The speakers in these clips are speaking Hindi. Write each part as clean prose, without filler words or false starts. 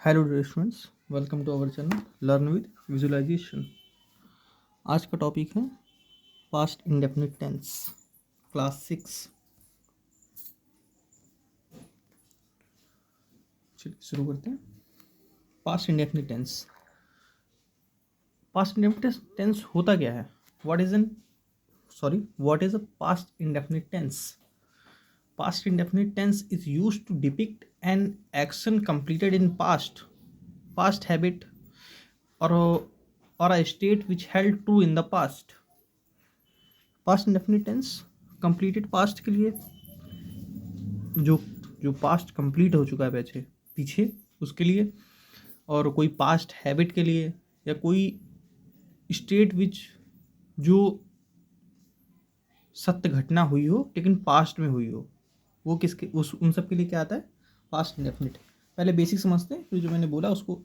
Hello dear students, welcome to our channel learn with visualisation. आज का टॉपिक है पास्ट इंडेफिनिट टेंस, क्लास 6। चलिए शुरू करते हैं। Past indefinite tense. Past indefinite tense होता क्या है? What is a past indefinite tense? Past indefinite tense is used to depict an action completed in past habit, or a state which held true in the past. Past indefinite tense completed past के लिए जो जो पास्ट कंप्लीट हो चुका है पीछे उसके लिए, और कोई पास्ट हैबिट के लिए, या कोई स्टेट विच जो सत्य घटना हुई हो लेकिन पास्ट में हुई हो, वो किसके उन सब के लिए क्या आता है? Past indefinite. पहले बेसिक समझते हैं, फिर जो मैंने बोला उसको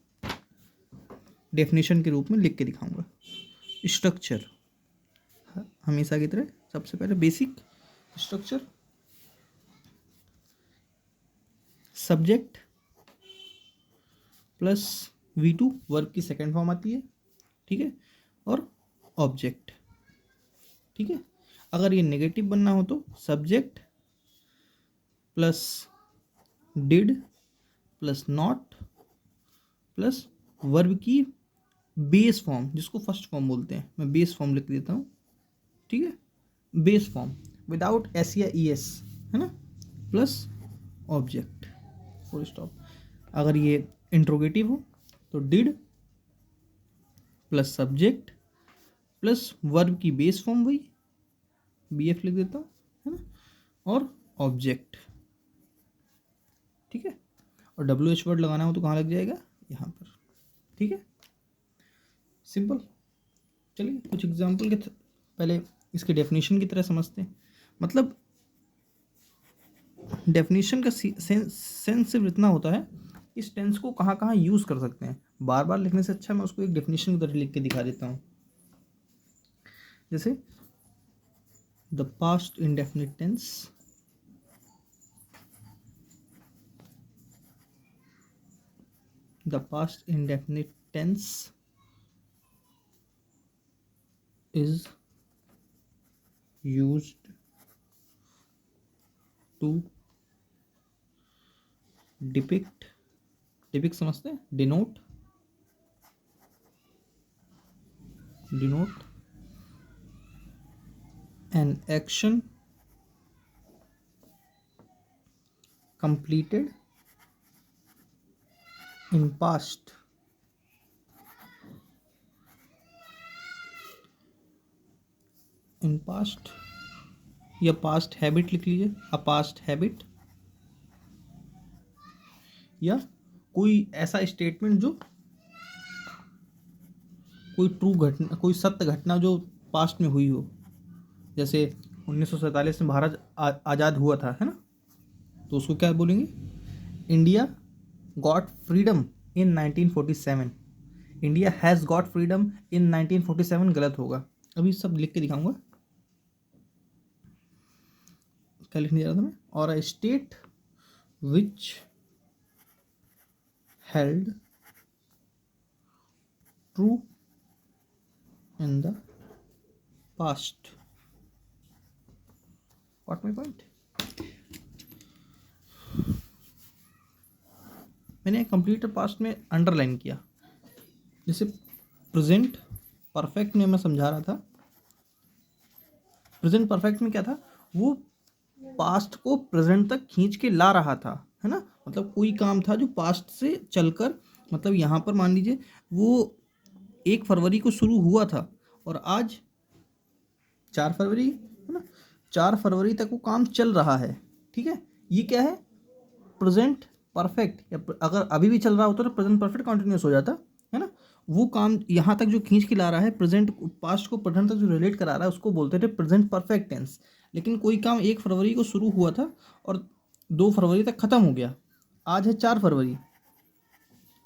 डेफिनेशन के रूप में लिख के दिखाऊंगा। स्ट्रक्चर हमेशा की तरह सबसे पहले basic structure. Subject plus V2 verb की सेकेंड फॉर्म आती है, ठीक है, और ऑब्जेक्ट, ठीक है। अगर ये नेगेटिव बनना हो तो subject plus did plus not plus verb की बेस फॉर्म, जिसको फर्स्ट फॉर्म बोलते हैं, मैं बेस फॉर्म लिख देता हूँ, ठीक है, बेस फॉर्म विदाउट एस या ई एस, है ना, प्लस ऑब्जेक्ट, फुल स्टॉप। अगर ये इंट्रोगेटिव हो तो did plus subject plus verb की बेस फॉर्म, वही बी एफ लिख देता हूँ, है ना, और ऑब्जेक्ट, ठीक है। और डब्ल्यू एच वर्ड लगाना हो तो कहाँ लग जाएगा? यहाँ पर, ठीक है, सिंपल। चलिए कुछ एग्जाम्पल के पहले इसके डेफिनेशन की तरह समझते हैं। मतलब डेफिनेशन का सेंस सिर्फ इतना होता है, इस टेंस को कहाँ कहाँ यूज़ कर सकते हैं। बार बार लिखने से अच्छा मैं उसको एक डेफिनेशन की तरह लिख के दिखा देता हूँ। जैसे the past indefinite tense is used to depict समझते हैं, denote an action completed in past या पास्ट हैबिट लिख लीजिए, अ पास्ट हैबिट, या कोई ऐसा स्टेटमेंट जो कोई ट्रू घटना, कोई सत्य घटना जो पास्ट में हुई हो। जैसे 1947 में भारत आज़ाद हुआ था, है ना, तो उसको क्या बोलेंगे? India got freedom in 1947। India has got freedom इन 1947 गलत होगा। अभी सब लिख के दिखाऊंगा। क्या लिखने जा रहा था मैं? और a state which held true in the past. Got my point? मैंने कंप्लीट पास्ट में अंडरलाइन किया। जैसे प्रेजेंट परफेक्ट में मैं समझा रहा था, प्रेजेंट परफेक्ट में क्या था? वो पास्ट को प्रेजेंट तक खींच के ला रहा था, है ना। मतलब कोई काम था जो पास्ट से चलकर, मतलब यहाँ पर मान लीजिए वो 1 फरवरी को शुरू हुआ था और आज 4 फरवरी, है ना, 4 फरवरी तक वो काम चल रहा है, ठीक है। ये क्या है? Present perfect. या अगर अभी भी चल रहा होता तो प्रेजेंट परफेक्ट कंटिन्यूस हो जाता, है ना। वो काम यहाँ तक जो खींच के ला रहा है, प्रेजेंट पास्ट को प्रेजेंट तक जो रिलेट करा रहा है, उसको बोलते थे प्रेजेंट परफेक्ट टेंस। लेकिन कोई काम 1 फरवरी को शुरू हुआ था और 2 फरवरी तक खत्म हो गया, आज है 4 फरवरी,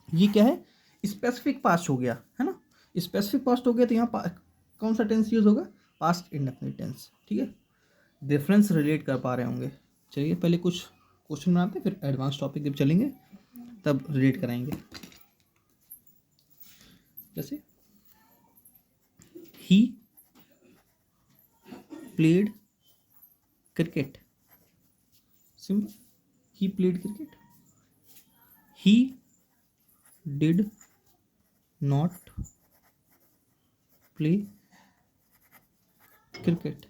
ये क्या है? स्पेसिफिक पास्ट हो गया, है ना। स्पेसिफिक पास्ट हो गया तो यहाँ कौन सा टेंस यूज होगा? पास्ट इंडेफिनिट टेंस, ठीक है। डिफरेंस रिलेट कर पा रहे होंगे। चलिए पहले कुछ क्वेश्चन बनाते हैं, फिर एडवांस टॉपिक जब चलेंगे तब रिलेट कराएंगे। जैसे he played cricket, simple, he played cricket. He did not play cricket.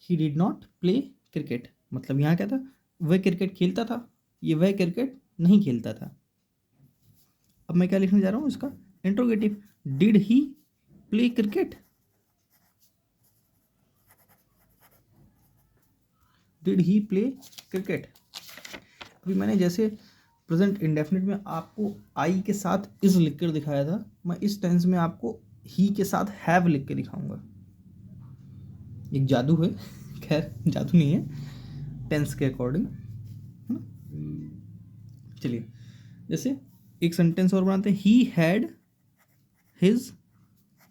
He did not play cricket मतलब यहाँ क्या था, वह क्रिकेट खेलता था, ये वह क्रिकेट नहीं खेलता था. अब मैं क्या लिखने जा रहा हूँ इसका interrogative. Did he play cricket, did he play cricket. अभी मैंने जैसे प्रेजेंट इंडेफिनिट में आपको आई के साथ इज लिख कर दिखाया था, मैं इस टेंस में आपको ही के साथ हैव लिख के दिखाऊंगा. एक जादू है, खैर जादू नहीं है, टेंस के अकॉर्डिंग, है ना. चलिए जैसे एक सेंटेंस और बनाते हैं. He had his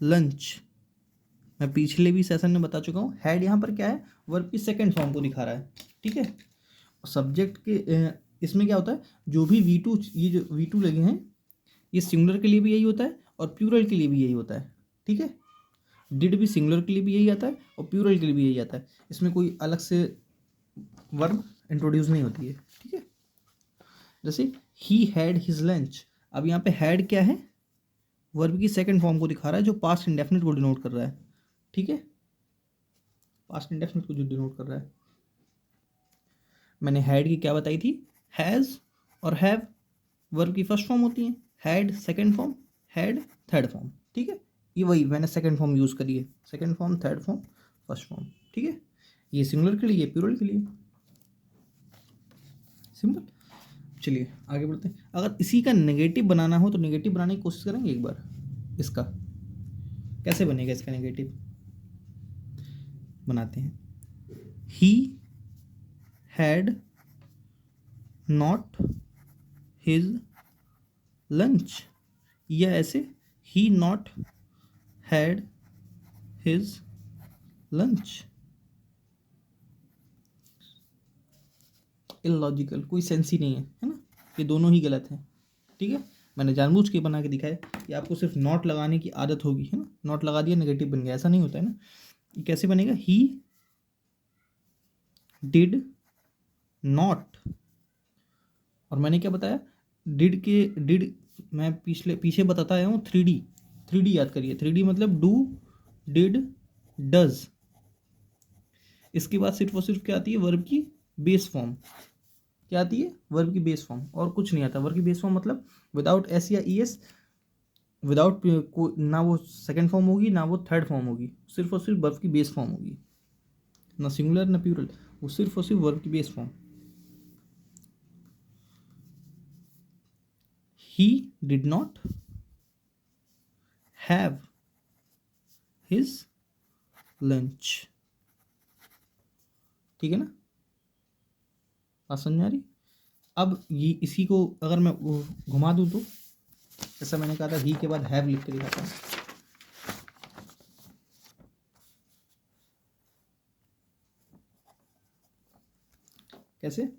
lunch. मैं पिछले भी सेशन में बता चुका हूँ, हैड यहाँ पर क्या है, वर्ब की सेकंड फॉर्म को दिखा रहा है. ठीक है. सब्जेक्ट के इसमें क्या होता है, जो भी V2, ये जो V2 लगे हैं, ये सिंगुलर के लिए भी यही होता है और प्लूरल के लिए भी यही होता है. ठीक है. डिड भी सिंगुलर के लिए भी यही आता है और प्लूरल के लिए भी यही आता है. इसमें कोई अलग से वर्ब इंट्रोड्यूस नहीं होती है. ठीक है. जैसे ही हैड हिज लंच. अब यहाँ पे हैड क्या है, वर्ब की सेकंड फॉर्म को दिखा रहा है जो पास्ट इंडेफिनिट को डिनोट कर रहा है. ठीक है. पास्ट इंडेफिनिट को जो डिनोट कर रहा है. मैंने हैड की क्या बताई थी, हैज़ और हैव वर्ब की फर्स्ट फॉर्म होती है. Had second form, had third form. ठीक है. ये वही मैंने सेकंड फॉर्म यूज़ करी है, second form, third form, first form. ठीक है. ये सिंगुलर के लिए, ये प्लूरल के लिए. सिंपल. चलिए आगे बढ़ते हैं. अगर इसी का नेगेटिव बनाना हो तो नेगेटिव बनाने की कोशिश करेंगे एक बार. इसका कैसे बनेगा, इसका नेगेटिव बनाते हैं. He had not his lunch, या ऐसे he not had his lunch. Illogical, कोई सेंस ही नहीं है ना. ये दोनों ही गलत हैं. ठीक है. मैंने जानबूझ के बना के दिखाया कि आपको सिर्फ नॉट लगाने की आदत होगी, है ना. नॉट लगा दिया नेगेटिव बन गया, ऐसा नहीं होता है ना. ये कैसे बनेगा, ही डिड नॉट, और मैंने क्या बताया, डिड मैं पीछे बताता आया हूँ 3D याद करिए. 3D मतलब डू, डिड, डज. इसके बाद सिर्फ और सिर्फ क्या आती है, वर्ब की बेस फॉर्म. क्या आती है, वर्ब की बेस फॉर्म, और कुछ नहीं आता. वर्ब की बेस फॉर्म मतलब विदाउट एस या ई एस, विदाउट ना वो सेकंड फॉर्म होगी ना वो थर्ड फॉर्म होगी, सिर्फ और सिर्फ वर्ब की बेस फॉर्म होगी. ना सिंगुलर ना प्लूरल, वो सिर्फ और सिर्फ वर्ब की base form. He did not have his lunch. ठीक है ना, बात समझ आ रही. अब ये इसी को अगर मैं घुमा दूँ तो, जैसा मैंने कहा था ही के बाद हैव लिख के दिखाता हूँ. कैसे,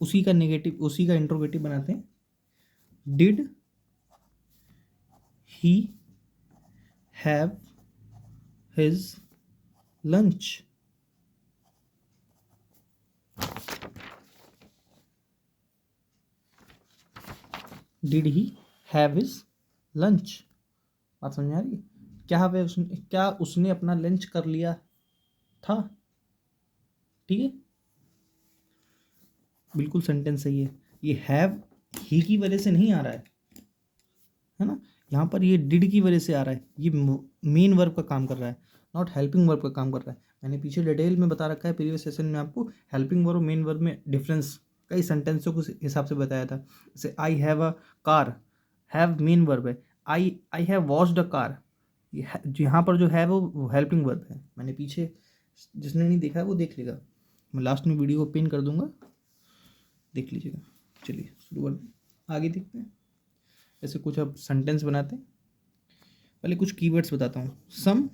उसी का नेगेटिव, उसी का इंट्रोगेटिव बनाते हैं. Did he have his lunch. Did he have his lunch. बात समझ आ रही है. क्या उसने अपना लंच कर लिया था. ठीक है. बिल्कुल सेंटेंस सही है. ये हैव ही की वजह से नहीं आ रहा है ना. यहाँ पर ये डिड की वजह से आ रहा है. ये मेन वर्ब का काम कर रहा है, नॉट हेल्पिंग वर्ब का काम कर रहा है. मैंने पीछे डिटेल में बता रखा है प्रीवियस सेशन में आपको, हेल्पिंग वर्ब और मेन वर्ब में डिफरेंस कई सेंटेंसों के हिसाब से बताया था. जैसे I have a car, have main verb है. I have washed a car, यहाँ पर जो है वो हेल्पिंग वर्ब है. मैंने पीछे, जिसने नहीं देखा है वो देख लेगा, मैं लास्ट में वीडियो को पिन कर दूंगा, देख लीजिएगा. चलिए शुरू करते हैं, आगे देखते हैं. ऐसे कुछ अब सेंटेंस बनाते हैं. पहले कुछ कीवर्ड्स बताता हूँ. सम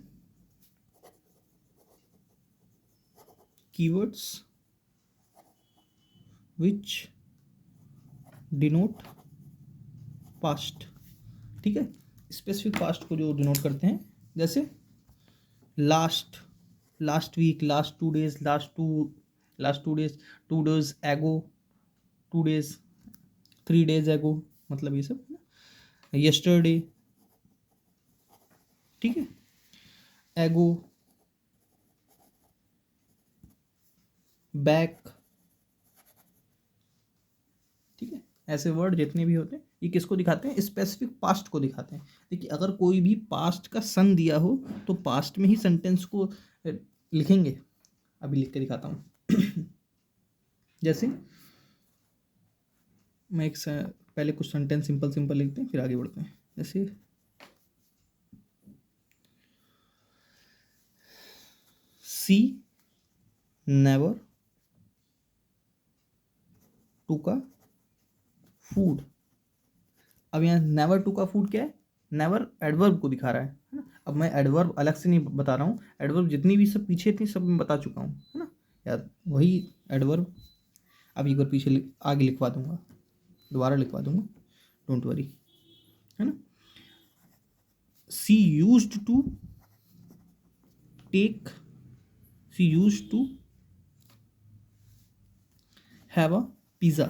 कीवर्ड्स विच डिनोट पास्ट. ठीक है। स्पेसिफिक पास्ट को जो डिनोट करते हैं, जैसे last, last week, last 2 days, last two days, 2 days एगो, 2 days, 3 days एगो, मतलब ये सब यस्टरडे, ठीक है, एगो, बैक, ठीक है। ऐसे वर्ड जितने भी होते हैं ये किसको दिखाते हैं? स्पेसिफिक पास्ट को दिखाते हैं। देखिए अगर कोई भी पास्ट का सन दिया हो तो पास्ट में ही सेंटेंस को लिखेंगे। अभी लिख के दिखाता हूँ। जैसे मैं पहले कुछ सेंटेंस सिंपल लिखते हैं, फिर आगे बढ़ते हैं। जैसे सी नेवर टुक अ फूड। अब यहाँ नेवर टुक अ फूड क्या है? नेवर एडवर्ब को दिखा रहा है ना। अब मैं एडवर्ब अलग से नहीं बता रहा हूँ, एडवर्ब जितनी भी सब पीछे थी सब मैं बता चुका हूँ, है ना यार, वही एडवर्ब अब एक बार पीछे आगे लिखवा दूंगा, दोबारा लिखवा दूंगा, डोंट वरी, है ना। She used to take, she used to have a pizza.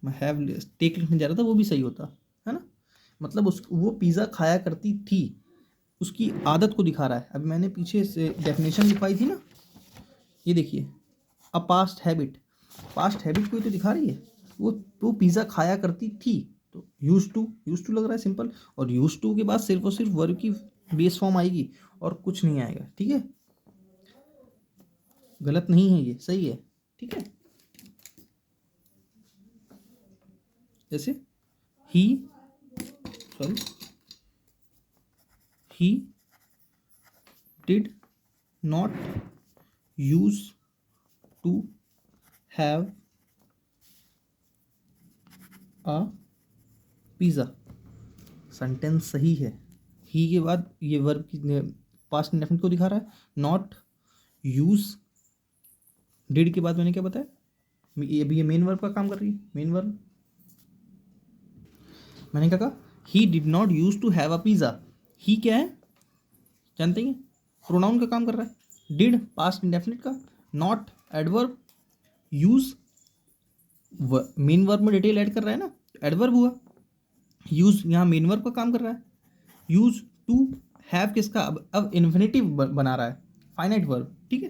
मैं हैव टेक लिखने जा रहा था, वो भी सही होता है ना, मतलब वो पिज़्ज़ा खाया करती थी, उसकी आदत को दिखा रहा है। अभी मैंने पीछे से डेफिनेशन लिखवाई थी ना, ये देखिए, a past habit, past habit को ही तो दिखा रही है। वो पिज़्ज़ा खाया करती थी, तो यूज टू लग रहा है सिंपल, और यूज टू के बाद सिर्फ और सिर्फ वर्ब की बेस फॉर्म आएगी और कुछ नहीं आएगा, ठीक है। गलत नहीं है, ये सही है, ठीक है। जैसे ही did not use to have a pizza. Sentence सही है। ही के बाद ये वर्ब की पास्ट इंडेफिनिट को दिखा रहा है, नॉट यूज। डिड के बाद मैंने क्या बताया, अभी ये मेन वर्ब का काम कर रही है, मेन वर्ब। मैंने क्या कहा, he did not use to have a pizza. He क्या है जानते हैं, प्रोनाउन का काम कर रहा है, डिड पास्ट इंडेफिनिट का, not adverb, use main verb में डिटेल ऐड कर रहा है ना, एडवर्ब हुआ, यूज यहाँ मेन वर्ब का काम कर रहा है, यूज टू हैव किसका, अब इन्फिनेटिव बना रहा है, फाइनाइट वर्ब, ठीक है।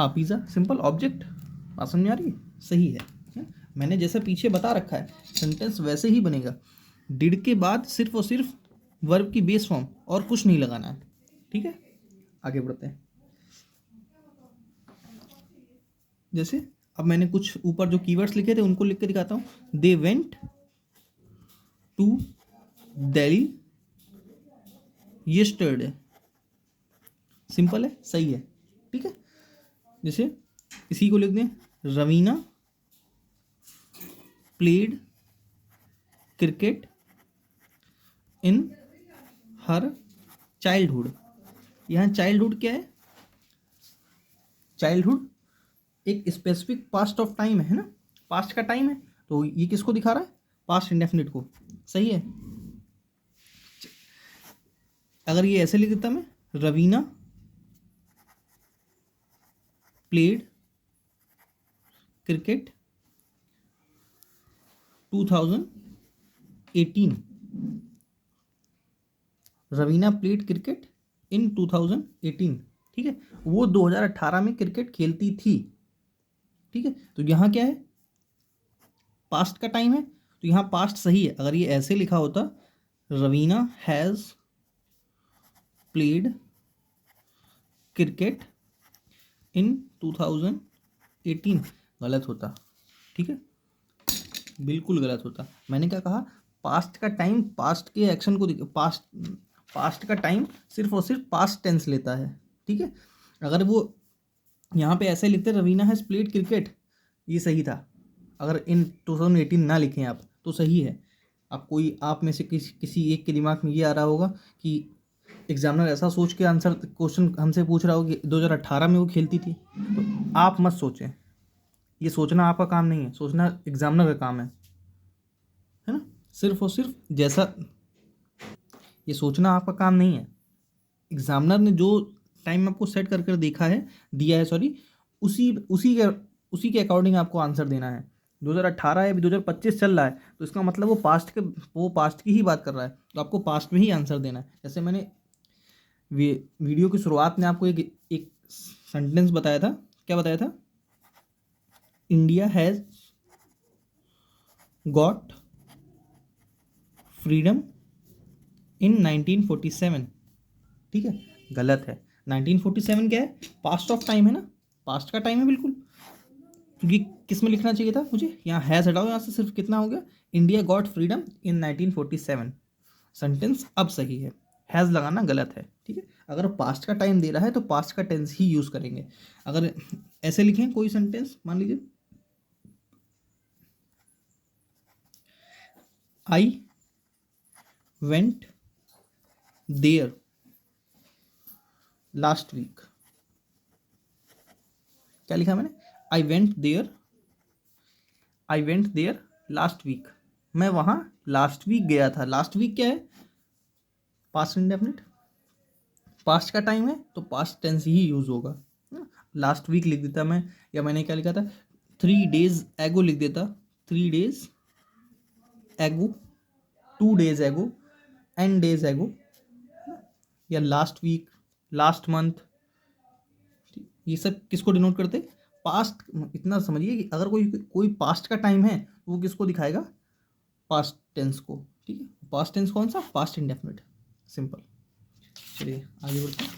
पिज़्ज़ा सिंपल ऑब्जेक्ट, बात समझ आ रही है, सही है। मैंने जैसा पीछे बता रखा है सेंटेंस वैसे ही बनेगा। डिड के बाद सिर्फ और सिर्फ वर्ब की बेस फॉर्म और कुछ नहीं लगाना है, ठीक है। आगे बढ़ते हैं। जैसे अब मैंने कुछ ऊपर जो कीवर्ड्स लिखे थे उनको लिख के दिखाता हूँ। They went to Delhi yesterday, simple है, सही है, ठीक है। जैसे इसी को लिख दें, Raveena played cricket in her childhood. यहाँ चाइल्डहुड क्या है, चाइल्डहुड एक स्पेसिफिक पास्ट ऑफ टाइम है ना, पास्ट का टाइम है, तो ये किसको दिखा रहा है, पास्ट इंडेफिनिट को, सही है। अगर ये ऐसे लिख देता मैं, Raveena played cricket 2018, Raveena played cricket in 2018, ठीक है। वो 2018 में क्रिकेट खेलती थी, ठीक है। तो यहाँ क्या है, पास्ट का टाइम है, तो यहाँ पास्ट सही है। अगर ये ऐसे लिखा होता, Raveena has played cricket in 2018, गलत होता, ठीक है, बिल्कुल गलत होता। मैंने क्या कहा, पास्ट का टाइम पास्ट के एक्शन को पास्ट का टाइम सिर्फ और सिर्फ पास्ट टेंस लेता है, ठीक है। अगर वो यहाँ पे ऐसे लिखते रवीना हैज़ प्लेड क्रिकेट, ये सही था। अगर इन 2018 ना लिखें आप तो सही है। आप में से किसी एक के दिमाग में ये आ रहा होगा कि एग्जामिनर ऐसा सोच के आंसर क्वेश्चन हमसे पूछ रहा होगा कि 2018 में वो खेलती थी, तो आप मत सोचें, ये सोचना आपका काम नहीं है, सोचना एग्जामिनर का काम है ना। सिर्फ और सिर्फ जैसा, ये सोचना आपका काम नहीं है। एग्जामिनर ने जो टाइम आपको सेट कर कर देखा है, दिया है सॉरी, उसी उसी के अकॉर्डिंग आपको आंसर देना है। 2018 है, अभी 2025 चल रहा है, तो इसका मतलब वो पास्ट की ही बात कर रहा है, तो आपको पास्ट में ही आंसर देना है। जैसे मैंने वीडियो की शुरुआत में आपको एक सेंटेंस बताया था, क्या बताया था? इंडिया हैज़ गॉट फ्रीडम इन 1947। ठीक है, गलत है। 1947 क्या है? पास्ट ऑफ टाइम है ना, पास्ट का टाइम है बिल्कुल। क्योंकि किस में लिखना चाहिए था मुझे? यहाँ हैज़ हटाओ, यहाँ से सिर्फ कितना हो गया? इंडिया गॉट फ्रीडम इन 1947। सेंटेंस अब सही है, हैज़ लगाना गलत है। ठीक है, अगर पास्ट का टाइम दे रहा है तो पास्ट का टेंस ही यूज़ करेंगे। अगर ऐसे लिखें कोई सेंटेंस, मान लीजिए I went there last week. क्या लिखा मैंने? I went there last week. मैं वहाँ लास्ट वीक गया था। लास्ट वीक क्या है? पास्ट इंडेफिनिट, पास्ट का टाइम है तो पास्ट टेंस ही यूज होगा। लास्ट वीक लिख देता मैं, या मैंने क्या लिखा था? 3 days एगो लिख देता, 3 days एगो, 2 days एगो, n days एगो, या लास्ट वीक, लास्ट मंथ। ये सब किसको डिनोट करते? पास्ट। इतना समझिए कि अगर कोई कोई पास्ट का टाइम है तो वो किसको दिखाएगा? पास्ट टेंस को। ठीक है, पास्ट टेंस कौन सा? Past indefinite, simple. चलिए आगे बढ़ते हैं।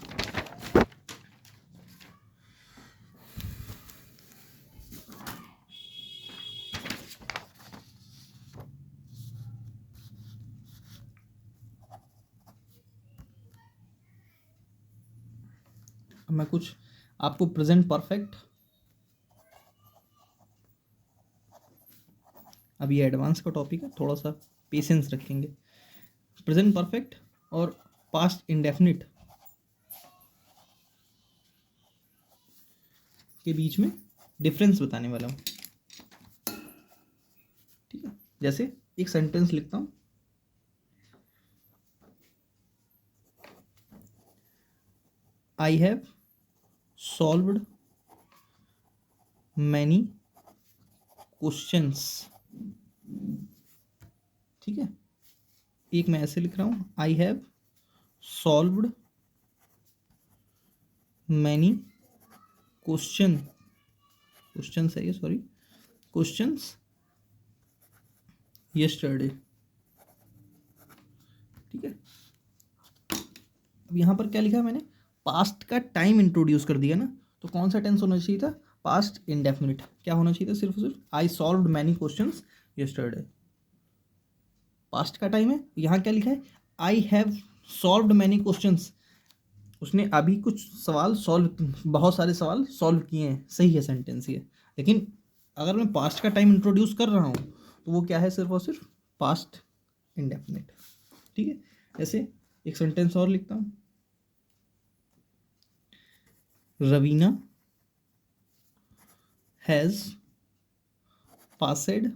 अब मैं कुछ आपको प्रेजेंट परफेक्ट, अब ये एडवांस का टॉपिक है, थोड़ा सा पेशेंस रखेंगे। प्रेजेंट परफेक्ट और पास्ट इंडेफिनिट के बीच में डिफरेंस बताने वाला हूँ। ठीक है, जैसे एक सेंटेंस लिखता हूँ, आई हैव सॉल्व्ड मैनी क्वेश्चंस। ठीक है, एक मैं ऐसे लिख रहा हूँ, आई हैव सॉल्व्ड मैनी क्वेश्चंस है ये, सॉरी, क्वेश्चंस यस्टरडे। ठीक है, अब यहाँ पर क्या लिखा मैंने? पास्ट का टाइम इंट्रोड्यूस कर दिया ना, तो कौन सा टेंस होना चाहिए था? Past indefinite. क्या होना चाहिए था? सिर्फ I solved many questions yesterday. Past का टाइम है, यहाँ क्या लिखा है? I have solved many questions. उसने अभी कुछ सवाल सॉल्व, बहुत सारे सवाल सॉल्व किए हैं, सही है सेंटेंस ये। लेकिन अगर मैं पास्ट का टाइम इंट्रोड्यूस कर रहा हूँ तो वो क्या है? सिर्फ और सिर्फ पास्ट इंडेफिनिट। ठीक है, ऐसे एक सेंटेंस और लिखता हूँ, Raveena has passed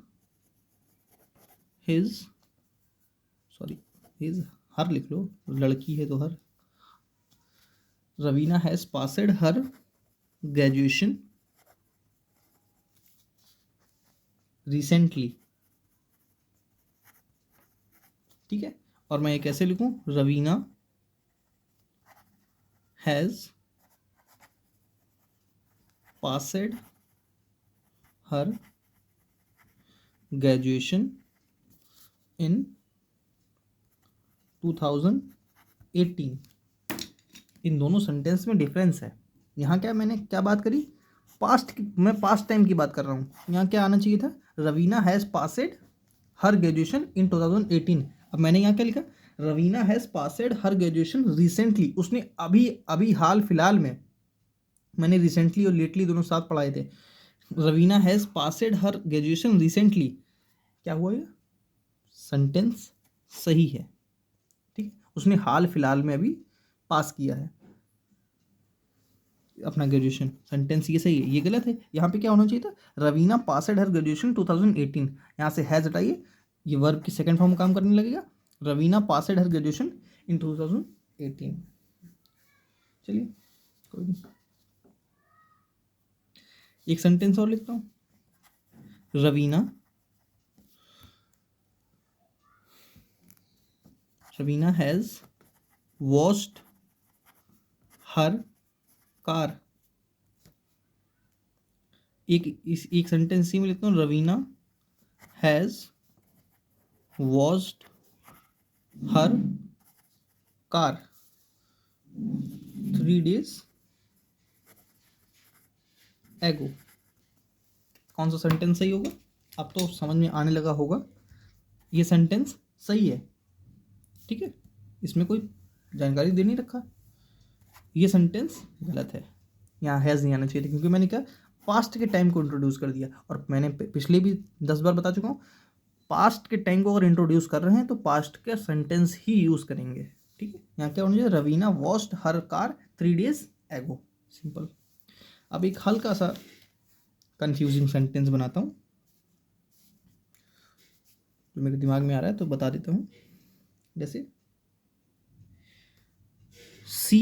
his, sorry his, her लिख लो, लड़की है तो her. Raveena has passed her graduation recently. ठीक है, और मैं ये कैसे लिखूं? Raveena has passed her graduation in 2018। इन दोनों सेंटेंस में डिफरेंस है। यहाँ क्या मैंने क्या बात करी? पास्ट की, मैं पास्ट टाइम की बात कर रहा हूँ। यहाँ क्या आना चाहिए था? Raveena has passed her graduation in 2018। अब मैंने यहाँ क्या लिखा? Raveena has passed her graduation recently. उसने अभी अभी हाल फिलहाल में, मैंने रिसेंटली और लेटली दोनों साथ पढ़ाए थे। Raveena has passed her graduation recently, क्या हुआ? ये सेंटेंस सही है। ठीक, उसने हाल फिलहाल में अभी पास किया है अपना ग्रेजुएशन। सेंटेंस ये सही है, ये गलत है। यहाँ पे क्या होना चाहिए था? Raveena passed her graduation 2018। यहाँ से हैज़ हटाइए, ये वर्ब की सेकंड फॉर्म में काम करने लगेगा। Raveena passed her graduation in 2018। चलिए कोई नहीं, एक सेंटेंस और लिखता हूँ। Raveena has washed her car. एक सेंटेंस ही में लिखता हूँ, Raveena has washed her car 3 days एगो। कौन सा सेंटेंस सही होगा? अब तो समझ में आने लगा होगा, ये सेंटेंस सही है, ठीक है, इसमें कोई जानकारी दे नहीं रखा। ये सेंटेंस गलत है, यहाँ हैज़ नहीं आना चाहिए था, क्योंकि मैंने क्या पास्ट के टाइम को इंट्रोड्यूस कर दिया। और मैंने पिछले भी 10 बार बता चुका हूँ, पास्ट के टाइम को अगर इंट्रोड्यूस कर रहे हैं तो पास्ट का सेंटेंस ही यूज़ करेंगे, ठीक है। यहाँ क्या होना चाहिए, रवीना वॉश्ड हर कार 3 days एगो, सिंपल। अब एक हल्का सा कंफ्यूजिंग सेंटेंस बनाता हूँ, जो मेरे दिमाग में आ रहा है तो बता देता हूँ। जैसे सी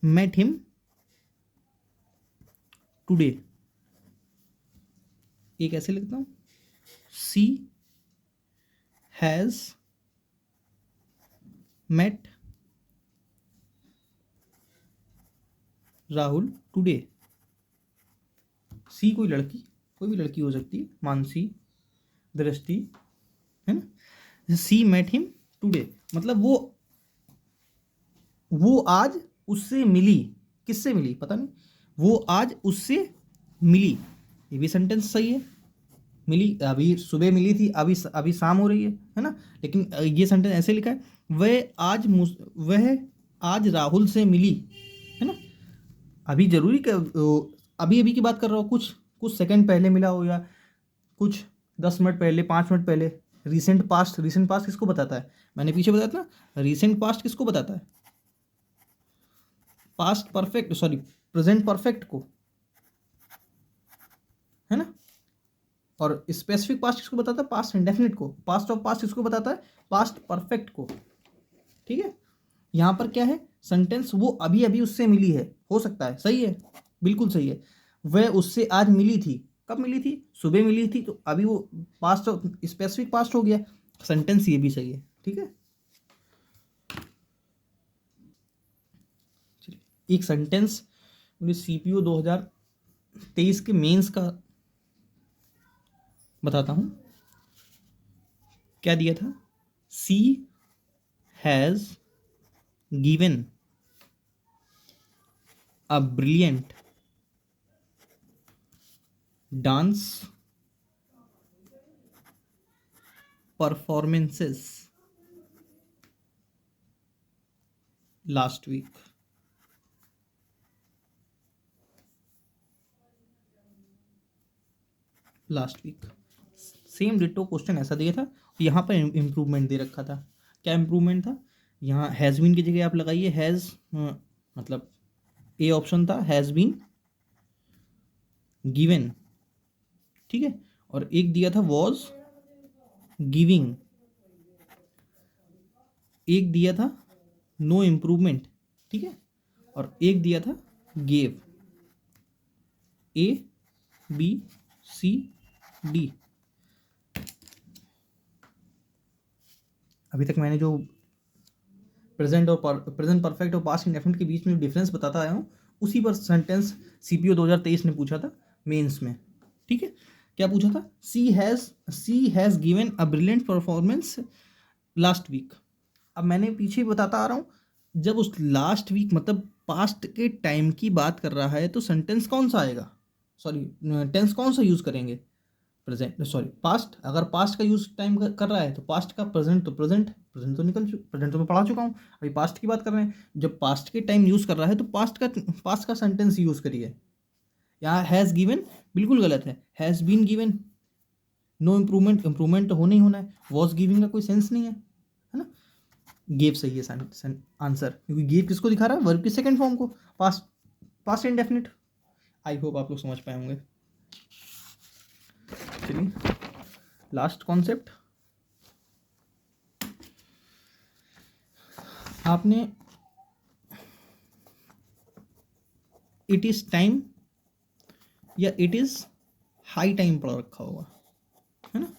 met him टुडे, एक ऐसे लिखता हूँ, सी हैज़ met राहुल टुडे। सी कोई लड़की, कोई भी लड़की हो सकती है, मानसी, दृष्टि, है ना। सी मेट हिम टुडे मतलब वो आज उससे मिली। किससे मिली पता नहीं, वो आज उससे मिली। ये भी सेंटेंस सही है, मिली, अभी सुबह मिली थी, अभी शाम हो रही है ना। लेकिन ये सेंटेंस ऐसे लिखा है, वह आज राहुल से मिली, है ना। अभी जरूरी अभी अभी की बात कर रहा हो, कुछ सेकंड पहले मिला हो, या कुछ 10 मिनट पहले, 5 मिनट पहले। रिसेंट पास्ट किसको बताता है? मैंने पीछे बताया था ना, रिसेंट पास्ट किसको बताता है? Past perfect, sorry present perfect को, है ना। और स्पेसिफिक पास्ट किसको बताता है? पास्ट इंडेफिनिट को। पास्ट ऑफ पास्ट किसको बताता है? पास्ट परफेक्ट को, ठीक है। यहाँ पर क्या है, सेंटेंस वो अभी अभी उससे मिली है, हो सकता है, सही है, बिल्कुल सही है। वह उससे आज मिली थी, कब मिली थी? सुबह मिली थी, तो अभी वो पास्ट, स्पेसिफिक पास्ट हो गया, सेंटेंस ये भी सही है, ठीक है। एक सेंटेंस मुझे सीपीओ 2023 के मेंस का बताता हूं, क्या दिया था? She has given a brilliant dance performances last week. Same ditto question ऐसा दिया था, यहाँ पर इम्प्रूवमेंट दे रखा था। क्या इम्प्रूवमेंट था? यहाँ हैज़ बीन की जगह आप लगाइए हैज़, मतलब ए ऑप्शन था हैज़ बीन गिवन, ठीक है। और एक दिया था वॉज गिविंग, एक दिया था नो इम्प्रूवमेंट, ठीक है। और एक दिया था gave. A B C D. अभी तक मैंने जो प्रेजेंट परफेक्ट और पास्ट इंडेफिनिट के बीच में डिफरेंस बताता आया हूँ, उसी पर सेंटेंस सीपीओ 2023 ने पूछा था मेंस में, ठीक है। क्या पूछा था? She has given a brilliant performance last week. अब मैंने पीछे बताता आ रहा हूँ, जब उस लास्ट वीक मतलब पास्ट के टाइम की बात कर रहा है तो सेंटेंस कौन सा आएगा, सॉरी टेंस कौन सा यूज़ करेंगे? Present, sorry past. अगर पास्ट का यूज टाइम कर रहा है तो पास्ट का, प्रेजेंट तो प्रेजेंट तो प्रेजेंट तो मैं पढ़ा चुका हूँ, अभी पास्ट की बात कर रहे हैं। जब पास्ट के टाइम यूज़ कर रहा है तो पास्ट का सेंटेंस यूज़ करिए। यहाँ हैज़ गिवन बिल्कुल गलत है, has been given, no improvement तो होना ही होना है। वॉज गिविंग का कोई सेंस नहीं है ना। गेव सही है आंसर, क्योंकि गेव किसको दिखा रहा है? वर्ब की सेकंड फॉर्म को, पास्ट इंडेफिनिट। आई होप आप लोग समझ पाए होंगे। चलिए लास्ट कॉन्सेप्ट, आपने इट इज टाइम या इट इज हाई टाइम पढ़ रखा होगा, है ना।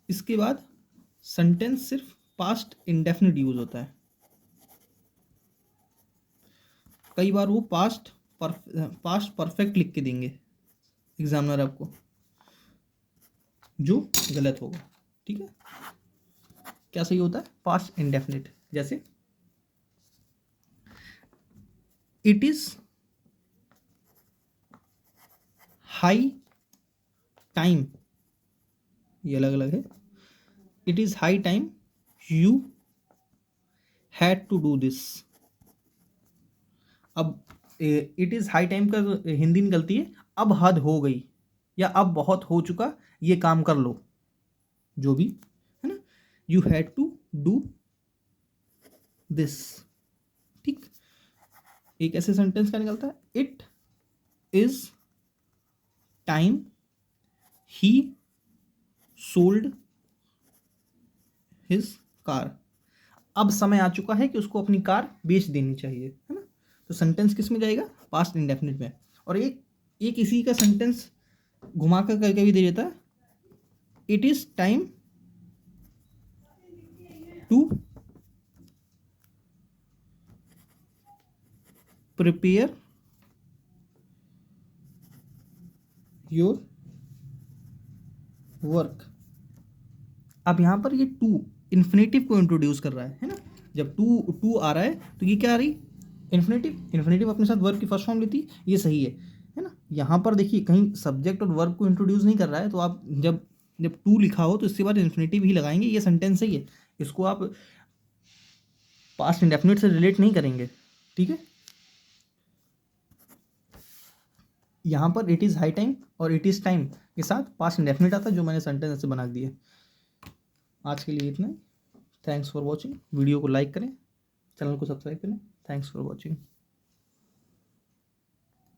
इसके बाद सेंटेंस सिर्फ पास्ट इंडेफिनिट यूज होता है। कई बार वो पास्ट परफेक्ट लिख के देंगे एग्जामिनर आपको, जो गलत होगा, ठीक है। क्या सही होता है? Past indefinite. जैसे इट इज हाई टाइम, ये अलग अलग है। It is high time you had to do this. अब इट इज हाई टाइम का हिंदी निकलती है अब हद हो गई या अब बहुत हो चुका, ये काम कर लो, जो भी है ना। You had to do this, ठीक। एक ऐसे सेंटेंस का निकलता है, it is time he sold his car. अब समय आ चुका है कि उसको अपनी कार बेच देनी चाहिए, है ना। तो सेंटेंस किस में जाएगा? पास्ट इंडेफिनिट में। और एक इसी का सेंटेंस घुमा कर करके भी दे देता है, it is time to prepare your work. अब यहाँ पर ये टू इन्फिनेटिव को इंट्रोड्यूस कर रहा है ना। जब टू आ रहा है तो ये क्या आ रही? इन्फिनेटिव अपने साथ वर्ब की फर्स्ट फॉर्म लेती, ये सही है ना। यहाँ पर देखिए कहीं सब्जेक्ट और वर्ब को इंट्रोड्यूस नहीं कर रहा है, तो आप जब टू लिखा हो तो इसके बाद इन्फिनेटिव ही लगाएंगे, ये सेंटेंस सही है। इसको आप पास्ट इंडेफिनिट से रिलेट नहीं करेंगे, ठीक है। यहाँ पर इट इज़ हाई टाइम और इट इज़ टाइम के साथ पास्ट इंडेफिनिट आता है, जो मैंने सेंटेंस ऐसे बना दिए। आज के लिए इतना ही। Thanks for watching. वीडियो को लाइक करें, चैनल को सब्सक्राइब करें। Thanks for watching.